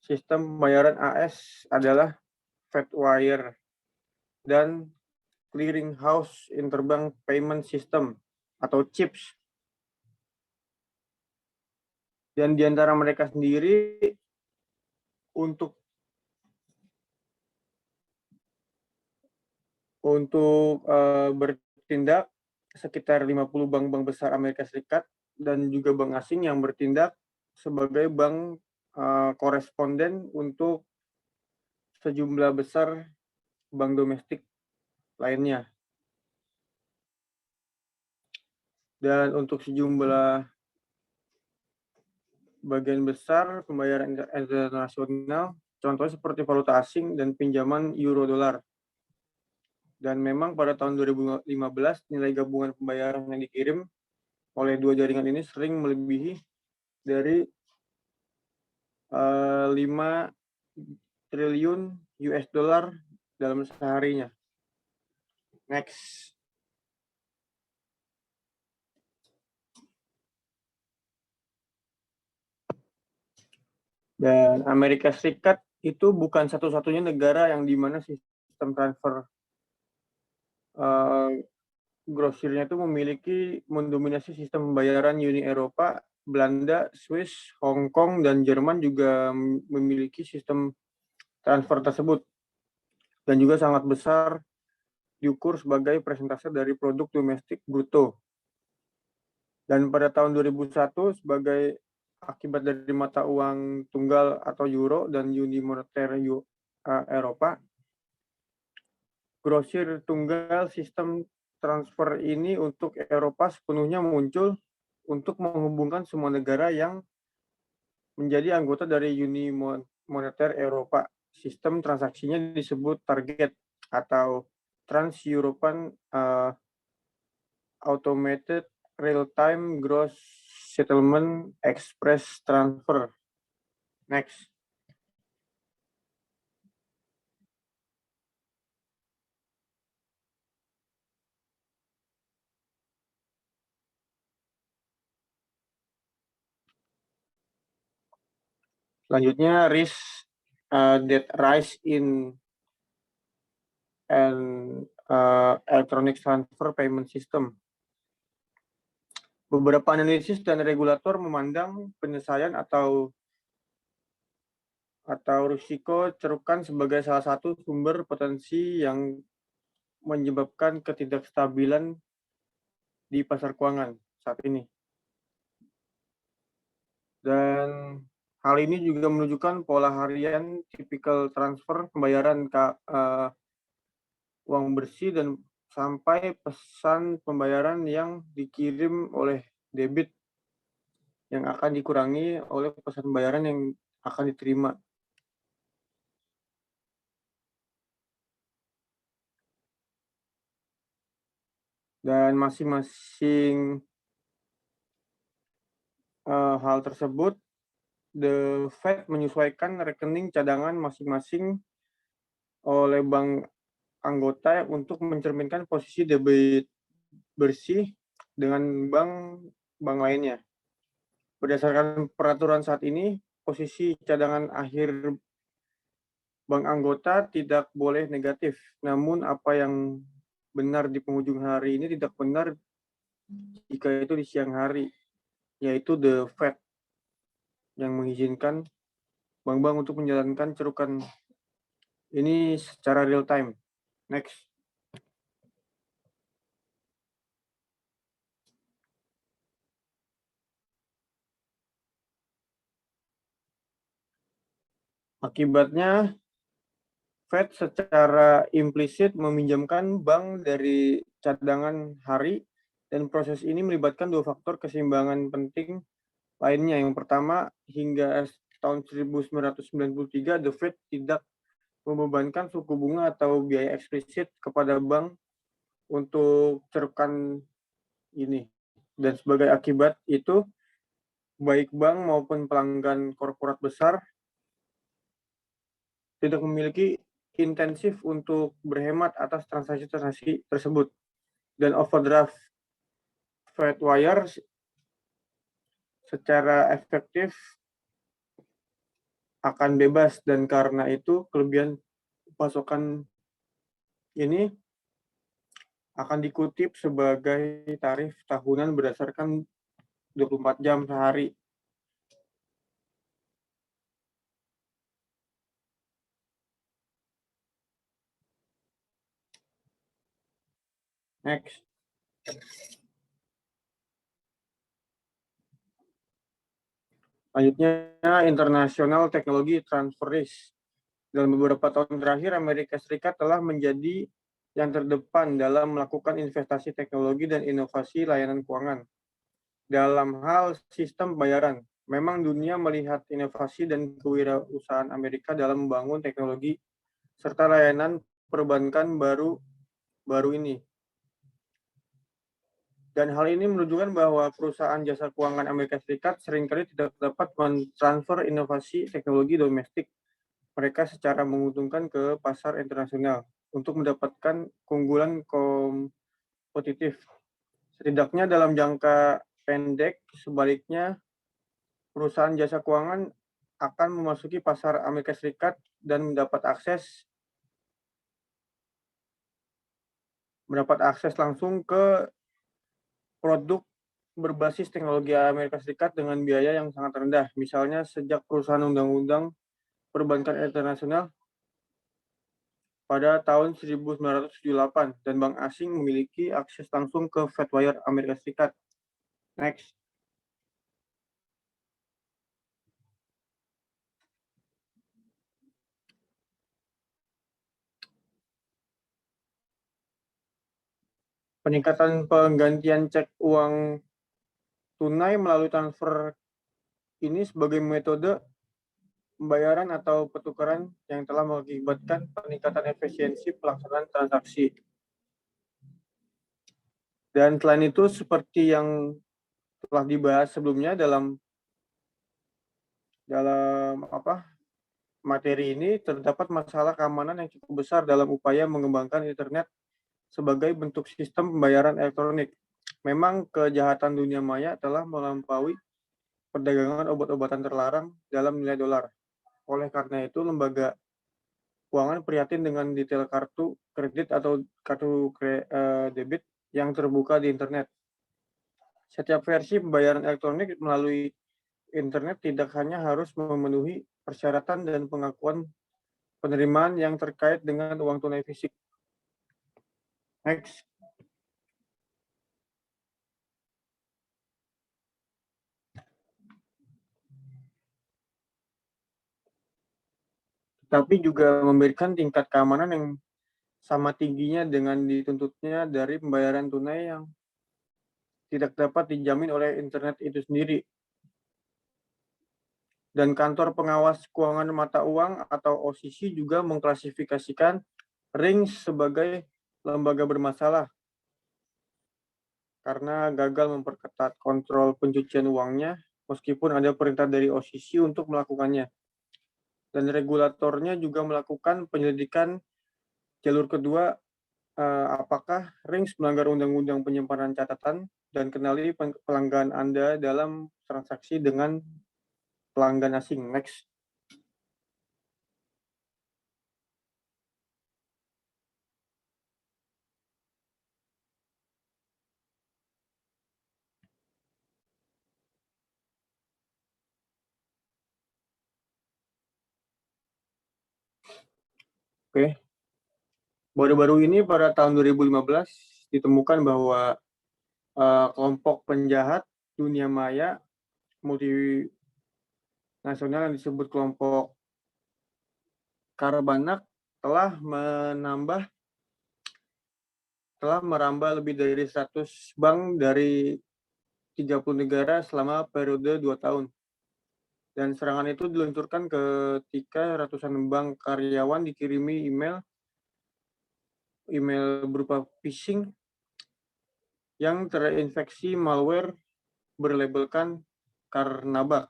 sistem pembayaran AS adalah Fedwire dan Clearinghouse Interbank Payment System atau CHIPS. Dan di antara mereka sendiri untuk bertindak sekitar 50 bank-bank besar Amerika Serikat dan juga bank asing yang bertindak sebagai bank koresponden untuk sejumlah besar bank domestik lainnya. Dan untuk sejumlah bagian besar pembayaran internasional, contohnya seperti valuta asing dan pinjaman euro dolar. Dan memang pada tahun 2015 nilai gabungan pembayaran yang dikirim oleh dua jaringan ini sering melebihi dari 5 triliun US dollar dalam seharinya. Next. Dan Amerika Serikat itu bukan satu-satunya negara yang di mana sistem transfer grosirnya itu mendominasi sistem pembayaran Uni Eropa, Belanda, Swiss, Hong Kong, dan Jerman juga memiliki sistem transfer tersebut. Dan juga sangat besar diukur sebagai persentase dari produk domestik bruto. Dan pada tahun 2001 sebagai akibat dari mata uang tunggal atau euro dan uni moneter Eropa, grosir tunggal sistem transfer ini untuk Eropa sepenuhnya muncul untuk menghubungkan semua negara yang menjadi anggota dari uni moneter Eropa. Sistem transaksinya disebut target atau Trans-European Automated Real-Time Gross Settlement Express Transfer. Next. Selanjutnya, risk that rise in an electronic transfer payment system. Beberapa analisis dan regulator memandang penyelesaian atau risiko cerukan sebagai salah satu sumber potensi yang menyebabkan ketidakstabilan di pasar keuangan saat ini. Dan hal ini juga menunjukkan pola harian tipikal transfer pembayaran uang bersih dan sampai pesan pembayaran yang dikirim oleh debit yang akan dikurangi oleh pesan pembayaran yang akan diterima. Dan masing-masing hal tersebut, the Fed menyesuaikan rekening cadangan masing-masing oleh bank anggota untuk mencerminkan posisi debit bersih dengan bank lainnya. Berdasarkan peraturan saat ini, posisi cadangan akhir bank anggota tidak boleh negatif. Namun apa yang benar di penghujung hari ini tidak benar jika itu di siang hari, yaitu the Fed yang mengizinkan bank-bank untuk menjalankan cerukan ini secara real time. Next. Akibatnya, Fed secara implisit meminjamkan bank dari cadangan hari, dan proses ini melibatkan dua faktor keseimbangan penting lainnya. Yang pertama, hingga tahun 1993, The Fed tidak membebankan suku bunga atau biaya eksplisit kepada bank untuk cerukan ini. Dan sebagai akibat itu, baik bank maupun pelanggan korporat besar tidak memiliki intensif untuk berhemat atas transaksi-transaksi tersebut. Dan overdraft Fed wire secara efektif akan bebas, dan karena itu kelebihan pasokan ini akan dikutip sebagai tarif tahunan berdasarkan 24 jam sehari. Next. Selanjutnya, international technology transfer risk. Dalam beberapa tahun terakhir, Amerika Serikat telah menjadi yang terdepan dalam melakukan investasi teknologi dan inovasi layanan keuangan. Dalam hal sistem pembayaran, memang dunia melihat inovasi dan kewirausahaan Amerika dalam membangun teknologi serta layanan perbankan baru ini. Dan hal ini menunjukkan bahwa perusahaan jasa keuangan Amerika Serikat seringkali tidak dapat mentransfer inovasi teknologi domestik mereka secara menguntungkan ke pasar internasional untuk mendapatkan keunggulan kompetitif. Setidaknya dalam jangka pendek, sebaliknya, perusahaan jasa keuangan akan memasuki pasar Amerika Serikat dan mendapat akses langsung ke produk berbasis teknologi Amerika Serikat dengan biaya yang sangat rendah. Misalnya sejak perusahaan undang-undang perbankan internasional pada tahun 1978, dan bank asing memiliki akses langsung ke Fedwire Amerika Serikat. Next. Peningkatan penggantian cek uang tunai melalui transfer ini sebagai metode pembayaran atau pertukaran yang telah mengakibatkan peningkatan efisiensi pelaksanaan transaksi. Dan selain itu, seperti yang telah dibahas sebelumnya dalam materi ini, terdapat masalah keamanan yang cukup besar dalam upaya mengembangkan internet sebagai bentuk sistem pembayaran elektronik. Memang kejahatan dunia maya telah melampaui perdagangan obat-obatan terlarang dalam nilai dolar. Oleh karena itu, lembaga keuangan prihatin dengan detail kartu kredit atau kartu debit yang terbuka di internet. Setiap versi pembayaran elektronik melalui internet tidak hanya harus memenuhi persyaratan dan pengakuan penerimaan yang terkait dengan uang tunai fisik. Next. Tapi juga memberikan tingkat keamanan yang sama tingginya dengan dituntutnya dari pembayaran tunai yang tidak dapat dijamin oleh internet itu sendiri. Dan Kantor Pengawas Keuangan Mata Uang atau OCC juga mengklasifikasikan Ring sebagai lembaga bermasalah karena gagal memperketat kontrol pencucian uangnya meskipun ada perintah dari OCC untuk melakukannya. Dan regulatornya juga melakukan penyelidikan jalur kedua, apakah Rings melanggar undang-undang penyimpanan catatan, dan kenali pelanggan Anda dalam transaksi dengan pelanggan asing. Next. Oke. Baru-baru ini pada tahun 2015 ditemukan bahwa kelompok penjahat dunia maya multinasional yang disebut kelompok Karabanak telah merambah lebih dari 100 bank dari 30 negara selama periode 2 tahun. Dan serangan itu diluncurkan ketika ratusan bank karyawan dikirimi email berupa phishing yang terinfeksi malware berlabelkan Karnabak.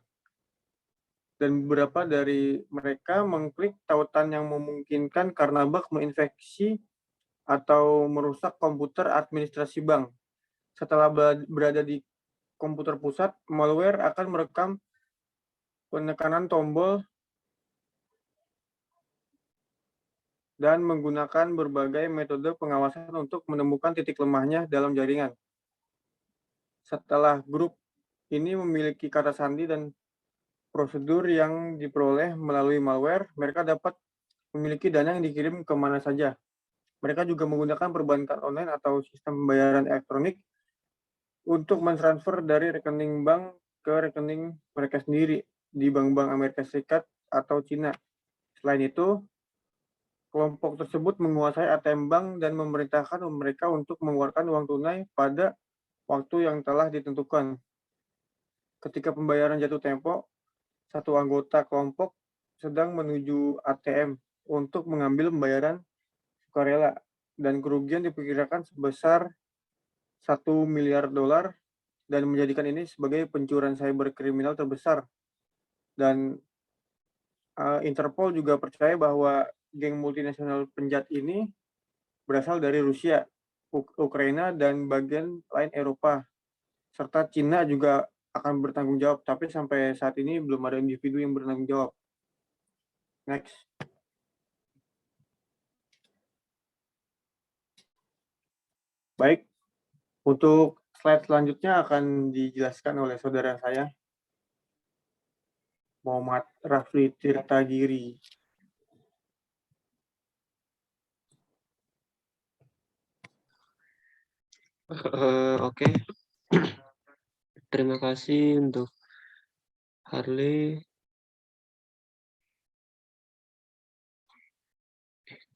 Dan beberapa dari mereka mengklik tautan yang memungkinkan Karnabak menginfeksi atau merusak komputer administrasi bank. Setelah berada di komputer pusat, malware akan merekam penekanan tombol dan menggunakan berbagai metode pengawasan untuk menemukan titik lemahnya dalam jaringan. Setelah grup ini memiliki kata sandi dan prosedur yang diperoleh melalui malware, mereka dapat memiliki dana yang dikirim kemana saja. Mereka juga menggunakan perbankan online atau sistem pembayaran elektronik untuk mentransfer dari rekening bank ke rekening mereka sendiri di bank-bank Amerika Serikat atau Cina. Selain itu, kelompok tersebut menguasai ATM bank dan memerintahkan mereka untuk mengeluarkan uang tunai pada waktu yang telah ditentukan. Ketika pembayaran jatuh tempo, satu anggota kelompok sedang menuju ATM untuk mengambil pembayaran sukarela dan kerugian diperkirakan sebesar $1 miliar dan menjadikan ini sebagai pencurian cyber kriminal terbesar. Dan Interpol juga percaya bahwa geng multinasional penjahat ini berasal dari Rusia, Ukraina, dan bagian lain Eropa. Serta Cina juga akan bertanggung jawab, tapi sampai saat ini belum ada individu yang bertanggung jawab. Next. Baik, untuk slide selanjutnya akan dijelaskan oleh saudara saya, Muhammad Rafli Tirtagiri. Oke. Terima kasih untuk Harley.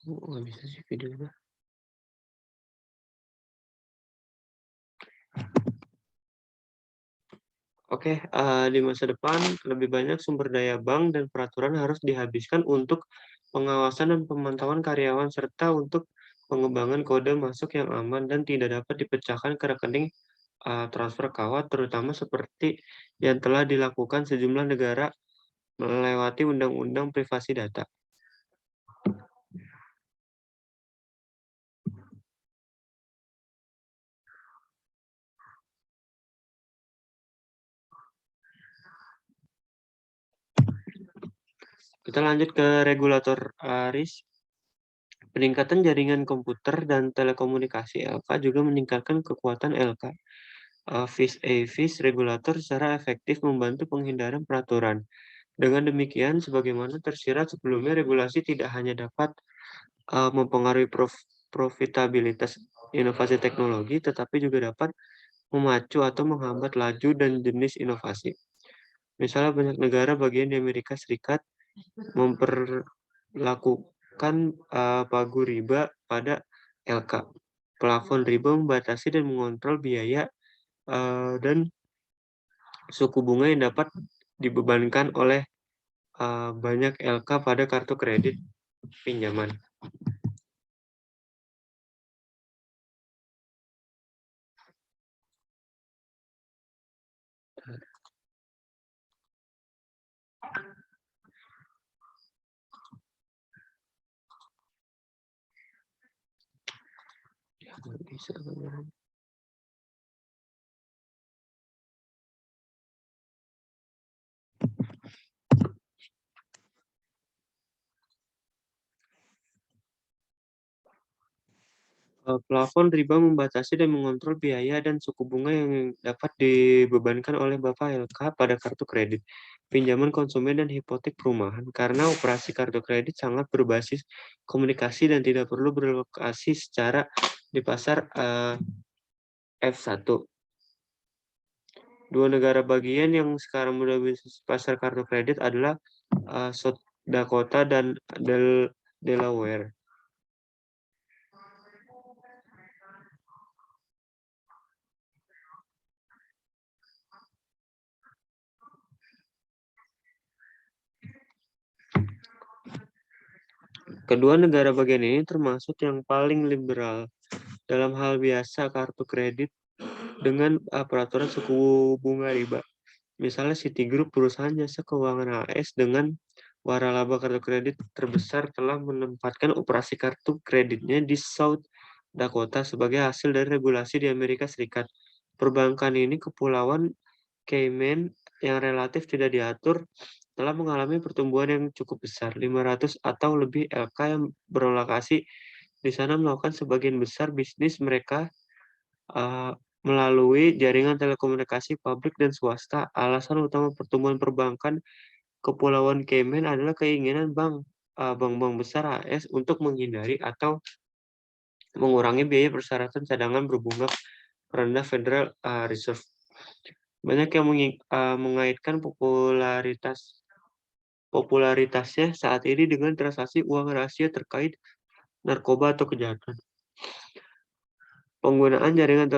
Nggak bisa sih videonya. Oke, di masa depan lebih banyak sumber daya bank dan peraturan harus dihabiskan untuk pengawasan dan pemantauan karyawan serta untuk pengembangan kode masuk yang aman dan tidak dapat dipecahkan ke rekening transfer kawat, terutama seperti yang telah dilakukan sejumlah negara melewati undang-undang privasi data. Kita lanjut ke regulator RIS. Peningkatan jaringan komputer dan telekomunikasi LK juga meningkatkan kekuatan LK. FIS regulator secara efektif membantu penghindaran peraturan. Dengan demikian, sebagaimana tersirat sebelumnya, regulasi tidak hanya dapat mempengaruhi profitabilitas inovasi teknologi, tetapi juga dapat memacu atau menghambat laju dan jenis inovasi. Misalnya banyak negara bagian di Amerika Serikat memperlakukan pagu riba pada LK. Plafon riba membatasi dan mengontrol biaya dan suku bunga yang dapat dibebankan oleh banyak LK pada kartu kredit pinjaman. Bisa. Plafon riba membatasi dan mengontrol biaya dan suku bunga yang dapat dibebankan oleh Bapak LK pada kartu kredit, pinjaman konsumen dan hipotek perumahan. Karena operasi kartu kredit sangat berbasis komunikasi dan tidak perlu berlokasi secara di pasar F1. Dua negara bagian yang sekarang sudah bisnis pasar kartu kredit adalah South Dakota dan Delaware. Kedua negara bagian ini termasuk yang paling liberal dalam hal biasa kartu kredit dengan peraturan suku bunga riba. Misalnya Citigroup, perusahaan jasa keuangan AS dengan waralaba kartu kredit terbesar, telah menempatkan operasi kartu kreditnya di South Dakota sebagai hasil dari regulasi di Amerika Serikat. Perbankan ini kepulauan Cayman yang relatif tidak diatur telah mengalami pertumbuhan yang cukup besar. 500 atau lebih LK yang berlokasi di sana melakukan sebagian besar bisnis mereka melalui jaringan telekomunikasi publik dan swasta. Alasan utama pertumbuhan perbankan Kepulauan Cayman adalah keinginan bank-bank besar AS untuk menghindari atau mengurangi biaya persyaratan cadangan berbunga rendah Federal Reserve. Banyak yang mengaitkan popularitasnya saat ini dengan transaksi uang rahasia terkait narkoba atau kejahatan. Penggunaan jaringan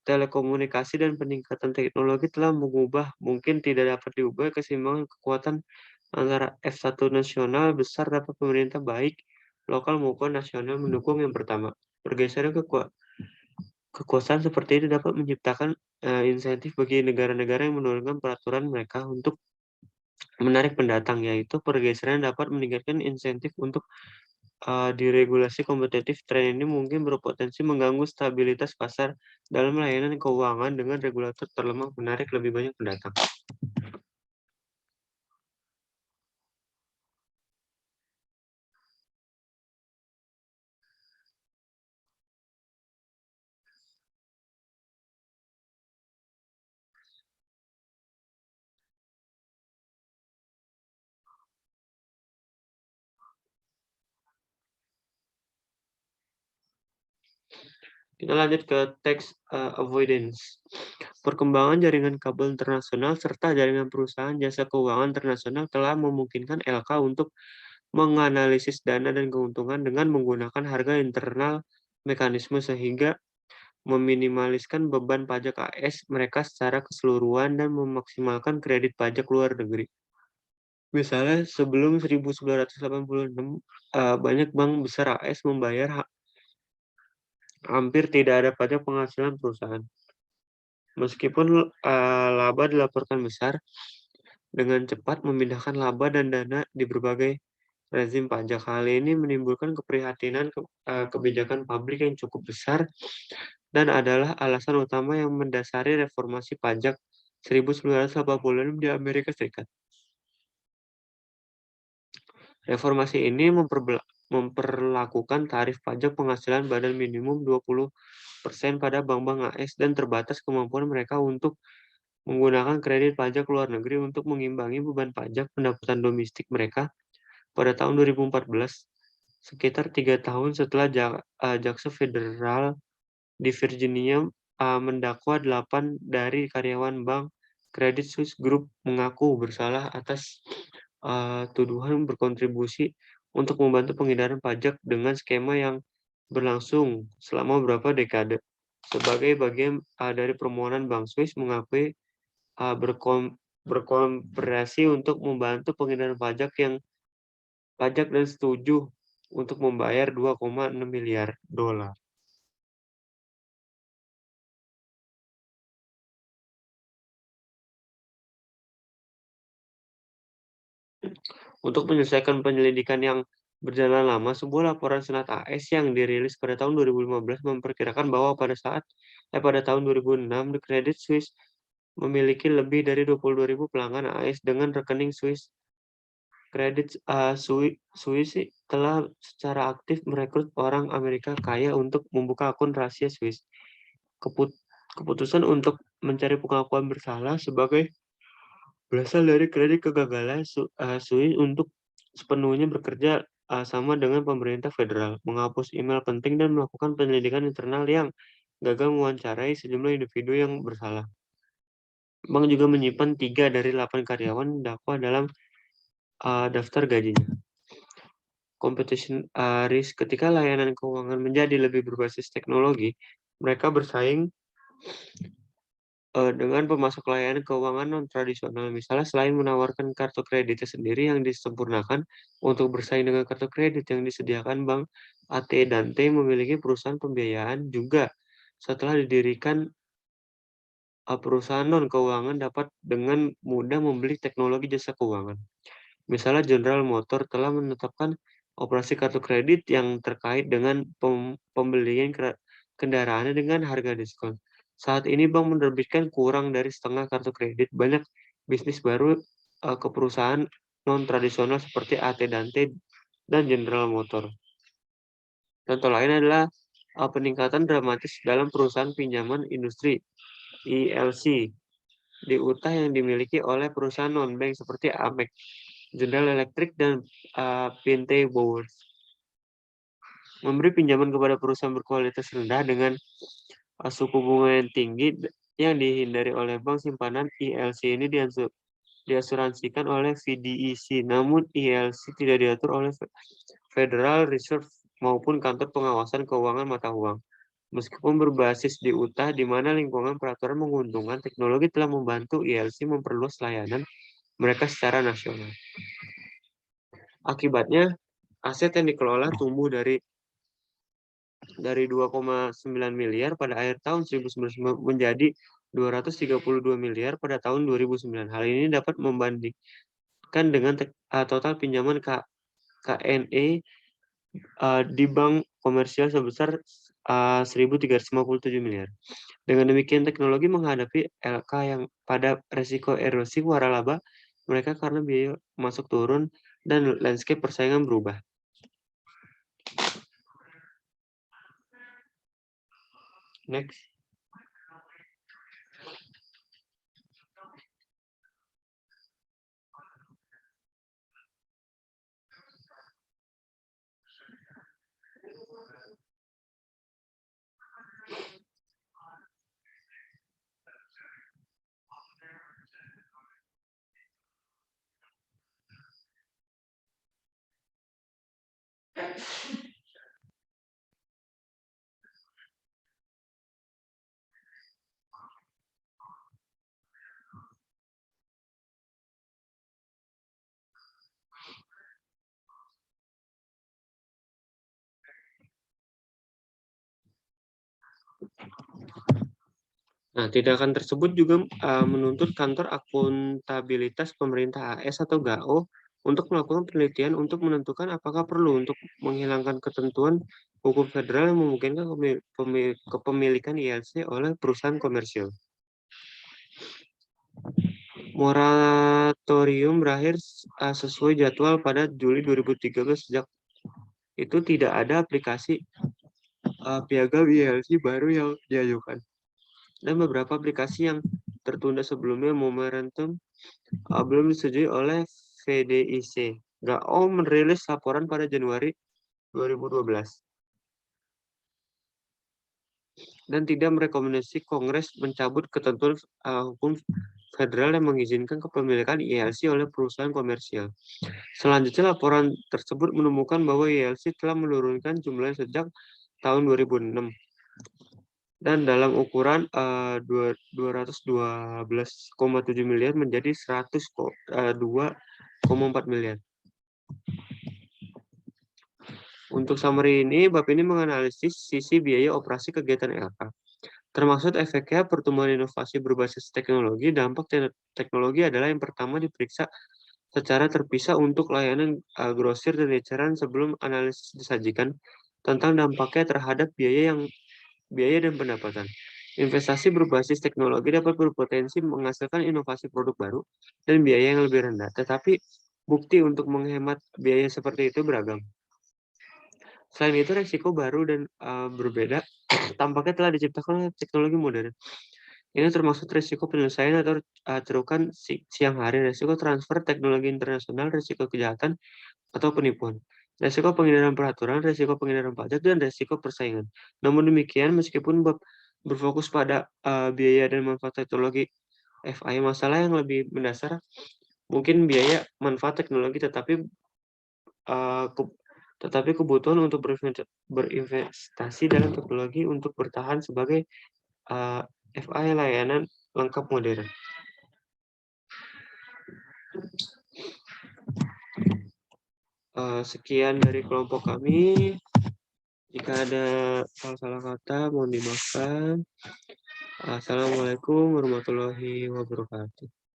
telekomunikasi dan peningkatan teknologi telah mengubah, mungkin tidak dapat diubah, keseimbangan kekuatan antara F1 nasional besar dapat pemerintah baik lokal maupun nasional mendukung. Yang pertama, pergeseran kekuasaan seperti ini dapat menciptakan insentif bagi negara-negara yang menurunkan peraturan mereka untuk menarik pendatang, yaitu pergeseran dapat meningkatkan insentif untuk diregulasi kompetitif. Tren ini mungkin berpotensi mengganggu stabilitas pasar dalam layanan keuangan dengan regulator terlemah menarik lebih banyak pendatang. Kita lanjut ke tax avoidance. Perkembangan jaringan kabel internasional serta jaringan perusahaan jasa keuangan internasional telah memungkinkan LK untuk menganalisis dana dan keuntungan dengan menggunakan harga internal mekanisme sehingga meminimaliskan beban pajak AS mereka secara keseluruhan dan memaksimalkan kredit pajak luar negeri. Misalnya sebelum 1986, banyak bank besar AS membayar hampir tidak ada pajak penghasilan perusahaan. Meskipun laba dilaporkan besar, dengan cepat memindahkan laba dan dana di berbagai rezim pajak. Hal ini menimbulkan keprihatinan kebijakan publik yang cukup besar dan adalah alasan utama yang mendasari reformasi pajak 1986 di Amerika Serikat. Reformasi ini memperlakukan tarif pajak penghasilan badan minimum 20% pada bank-bank AS dan terbatas kemampuan mereka untuk menggunakan kredit pajak luar negeri untuk mengimbangi beban pajak pendapatan domestik mereka. Pada tahun 2014, sekitar 3 tahun setelah jaksa federal di Virginia mendakwa 8 dari karyawan bank Credit Suisse Group mengaku bersalah atas tuduhan berkontribusi untuk membantu penghindaran pajak dengan skema yang berlangsung selama beberapa dekade. Sebagai bagian dari permohonan Bank Swiss mengakui berkooperasi untuk membantu penghindaran pajak dan setuju untuk membayar 2,6 miliar dolar. Untuk menyelesaikan penyelidikan yang berjalan lama, sebuah laporan Senat AS yang dirilis pada tahun 2015 memperkirakan bahwa pada tahun 2006, The Credit Suisse memiliki lebih dari 22.000 pelanggan AS dengan rekening Swiss Kredit Swiss telah secara aktif merekrut orang Amerika kaya untuk membuka akun rahasia Swiss. Keputusan untuk mencari pengakuan bersalah sebagai berasal dari kredit kegagalan Swiss untuk sepenuhnya bekerja sama dengan pemerintah federal, menghapus email penting dan melakukan penyelidikan internal yang gagal mewawancarai sejumlah individu yang bersalah. Bank juga menyimpan 3 dari 8 karyawan dakwa dalam daftar gajinya. Competition risk ketika layanan keuangan menjadi lebih berbasis teknologi, mereka bersaing dengan pemasok layanan keuangan non-tradisional. Misalnya selain menawarkan kartu kreditnya sendiri yang disempurnakan untuk bersaing dengan kartu kredit yang disediakan bank, AT dan T memiliki perusahaan pembiayaan juga. Setelah didirikan, perusahaan non-keuangan dapat dengan mudah membeli teknologi jasa keuangan. Misalnya General Motor telah menetapkan operasi kartu kredit yang terkait dengan pembelian kendaraannya dengan harga diskon. Saat ini bank menerbitkan kurang dari setengah kartu kredit. Banyak bisnis baru ke perusahaan non-tradisional seperti AT dan T dan General Motor. Contoh lain adalah peningkatan dramatis dalam perusahaan pinjaman industri ILC di Utah yang dimiliki oleh perusahaan non-bank seperti Amex, General Electric, dan PNT Bowers. Memberi pinjaman kepada perusahaan berkualitas rendah dengan suku bunga yang tinggi yang dihindari oleh bank simpanan. ILC ini diasuransikan oleh FDIC, namun ILC tidak diatur oleh Federal Reserve maupun kantor pengawasan keuangan mata uang. Meskipun berbasis di Utah, di mana lingkungan peraturan menguntungkan, teknologi telah membantu ILC memperluas layanan mereka secara nasional. Akibatnya, aset yang dikelola tumbuh dari 2,9 miliar pada akhir tahun 1999 menjadi 232 miliar pada tahun 2009. Hal ini dapat membandingkan dengan total pinjaman KNE di bank komersial sebesar 1.357 miliar. Dengan demikian, teknologi menghadapi LK yang pada resiko erosi waralaba mereka karena biaya masuk turun dan landscape persaingan berubah. Next. Nah, tindakan tersebut juga menuntut kantor akuntabilitas pemerintah AS atau GAO untuk melakukan penelitian untuk menentukan apakah perlu untuk menghilangkan ketentuan hukum federal yang memungkinkan kepemilikan ILC oleh perusahaan komersial. Moratorium berakhir sesuai jadwal pada Juli 2013. Sejak itu tidak ada aplikasi piagam ILC baru yang diajukan. Dan beberapa aplikasi yang tertunda sebelumnya Momentum belum disetujui oleh FDIC. GAO merilis laporan pada Januari 2012 dan tidak merekomendasi Kongres mencabut ketentuan hukum federal yang mengizinkan kepemilikan ILC oleh perusahaan komersial. Selanjutnya, laporan tersebut menemukan bahwa ILC telah menurunkan jumlahnya sejak tahun 2006. Dan dalam ukuran 212,7 miliar menjadi 102,4 miliar. Untuk summary ini, bab ini menganalisis sisi biaya operasi kegiatan LK. Termasuk efeknya pertumbuhan inovasi berbasis teknologi. Dampak teknologi adalah yang pertama diperiksa secara terpisah untuk layanan grosir dan eceran sebelum analisis disajikan tentang dampaknya terhadap biaya dan pendapatan. Investasi berbasis teknologi dapat berpotensi menghasilkan inovasi produk baru dan biaya yang lebih rendah. Tetapi bukti untuk menghemat biaya seperti itu beragam. Selain itu, resiko baru dan berbeda tampaknya telah diciptakan oleh teknologi modern. Ini termasuk resiko penyelesaian atau cerukan siang hari, resiko transfer teknologi internasional, resiko kejahatan atau penipuan, resiko penghindaran peraturan, resiko penghindaran pajak, dan resiko persaingan. Namun demikian, meskipun bab berfokus pada biaya dan manfaat teknologi FI, masalah yang lebih mendasar mungkin biaya manfaat teknologi, tetapi kebutuhan untuk berinvestasi dalam teknologi untuk bertahan sebagai FI layanan lengkap modern. Sekian dari kelompok kami. Jika ada salah-salah kata, mohon dimaafkan. Assalamualaikum warahmatullahi wabarakatuh.